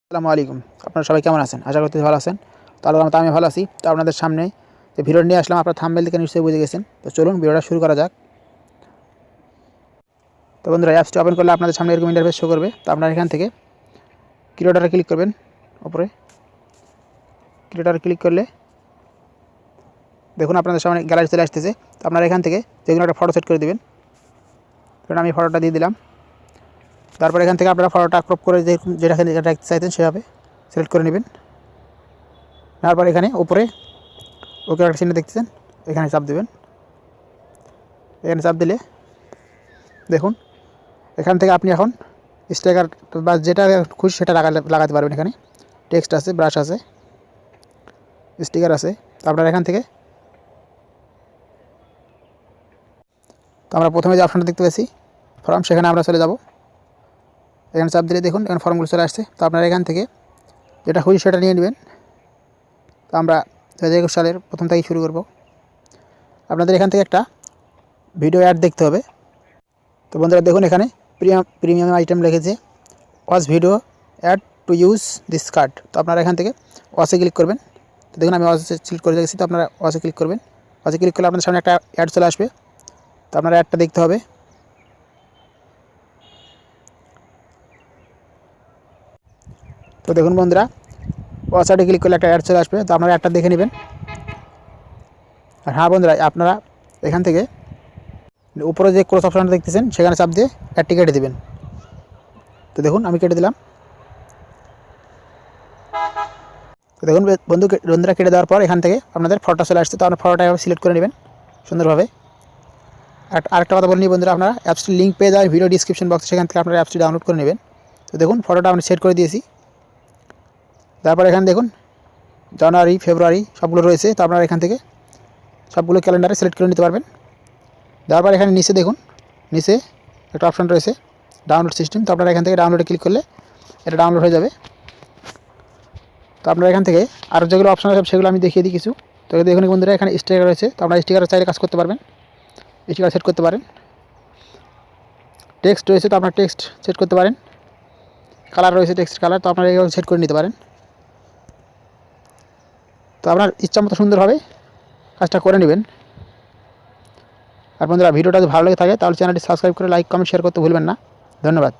আসসালামু আলাইকুম। আপনারা সবাই কেমন আছেন? আশা করতেছি ভালো আছেন। তো আল্লাহর রহমতে আমি ভালো আছি। তো আপনাদের সামনে যে ভিডিও নিয়ে আসলাম, আপনারা থাম্বনেল দেখে নিশ্চয়ই বুঝে গেছেন। তো চলুন ভিডিওটা শুরু করা যাক। তো বন্ধুরা, অ্যাপসটি ওপেন করলে আপনাদের সামনে এরকম ইন্টারফেস শো করবে। তো আপনারা এখান থেকে ক্রিয়েটরে ক্লিক করবেন। উপরে ক্রিয়েটরে ক্লিক করলে দেখুন আপনাদের সামনে গ্যালারি চলে আসতেছে। তো আপনারা এখান থেকে যেকোনো একটা ফটো সেট করে দেবেন। কারণ আমি ফটোটা দিয়ে দিলাম। তারপর এখান থেকে আপনারা ফটোটা ক্রপ করে যেটা রাখতে চাইতেন সেভাবে সিলেক্ট করে নেবেন। তারপর এখানে উপরে ওকে একটা চিহ্ন দেখতেছেন, এখানে চাপ দেবেন। এখানে চাপ দিলে দেখুন এখান থেকে আপনি এখন স্টিকার বা যেটা খুশি সেটা লাগাতে পারবেন। এখানে টেক্সট আছে, ব্রাশ আছে, স্টিকার আছে। তো আপনারা এখান থেকে তো আমরা প্রথমে যে অপশনটা দেখতে পাচ্ছি ফর্ম, সেখানে আমরা চলে যাব। এখানে চাপ দিলে দেখুন এখানে ফর্মগুলো চলে আসছে। তো আপনারা এখান থেকে যেটা খুশি সেটা নিয়ে নেবেন। তো আমরা 2021 সালের প্রথম থেকেই শুরু করব। আপনাদের এখান থেকে একটা ভিডিও অ্যাড দেখতে হবে। তো বন্ধুরা দেখুন এখানে প্রিমিয়াম আইটেম লিখেছে watch video ad to use this card. তো আপনারা এখান থেকে ওয়াচে ক্লিক করবেন। তো দেখুন আমি ওয়াচে সিলেক্ট করে রেখেছি। তো আপনারা ওয়াচে ক্লিক করবেন। ওয়াচে ক্লিক করলে আপনাদের সামনে একটা অ্যাড চলে আসবে। তো আপনারা অ্যাডটা দেখতে হবে। তো দেখুন বন্ধুরা, ওয়াচে ক্লিক করলে একটা অ্যাড চলে আসবে। তো আপনারা অ্যাডটা দেখে নেবেন। আর হ্যাঁ বন্ধুরা, আপনারা এখান থেকে উপরে যে ক্রস অপশনটা দেখতেছেন সেখানে চাপ দিয়ে অ্যাডটি কেটে দেবেন। তো দেখুন আমি কেটে দিলাম। তো দেখুন বন্ধুরা কেটে দেওয়ার পর এখান থেকে আপনাদের ফটোটা চলে আসছে। তো আপনার ফটোটা সিলেক্ট করে নেবেন সুন্দরভাবে। আরেকটা কথা বলে নিই বন্ধুরা, আপনারা অ্যাপসটির লিঙ্ক পেয়ে যাবেন ভিডিও ডিসক্রিপশন বক্সে, সেখান থেকে আপনারা অ্যাপসটি ডাউনলোড করে নেবেন। তো দেখুন ফটোটা আমি সেট করে দিয়েছি। তারপর এখানে দেখুন জানুয়ারি, ফেব্রুয়ারি সবগুলো রয়েছে। তো আপনারা এখান থেকে সবগুলো ক্যালেন্ডারে সিলেক্ট করে নিতে পারবেন। তারপর এখানে নিচে দেখুন, নিচে একটা অপশন রয়েছে ডাউনলোড সিস্টেম। তো আপনারা এখান থেকে ডাউনলোডে ক্লিক করলে এটা ডাউনলোড হয়ে যাবে। তো আপনারা এখান থেকে আরও যেগুলো অপশন আছে সেগুলো আমি দেখিয়ে দিই কিছু। তো দেখুন বন্ধুরা এখানে স্টিকার রয়েছে। তো আপনারা স্টিকার চাইলে কাজ করতে পারবেন, স্টিকার সেট করতে পারেন। টেক্সট রয়েছে, তো আপনার টেক্সট সেট করতে পারেন। কালার রয়েছে, টেক্সট কালার, তো আপনারা এইভাবে সেট করে নিতে পারেন। তো আপনার ইচ্ছা মতো সুন্দরভাবে কাজটা করে নেবেন। আর বন্ধুরা ভিডিওটা যদি ভালো লেগে থাকে তাহলে চ্যানেলটি সাবস্ক্রাইব করে লাইক, কমেন্ট, শেয়ার করতে ভুলবেন না। ধন্যবাদ।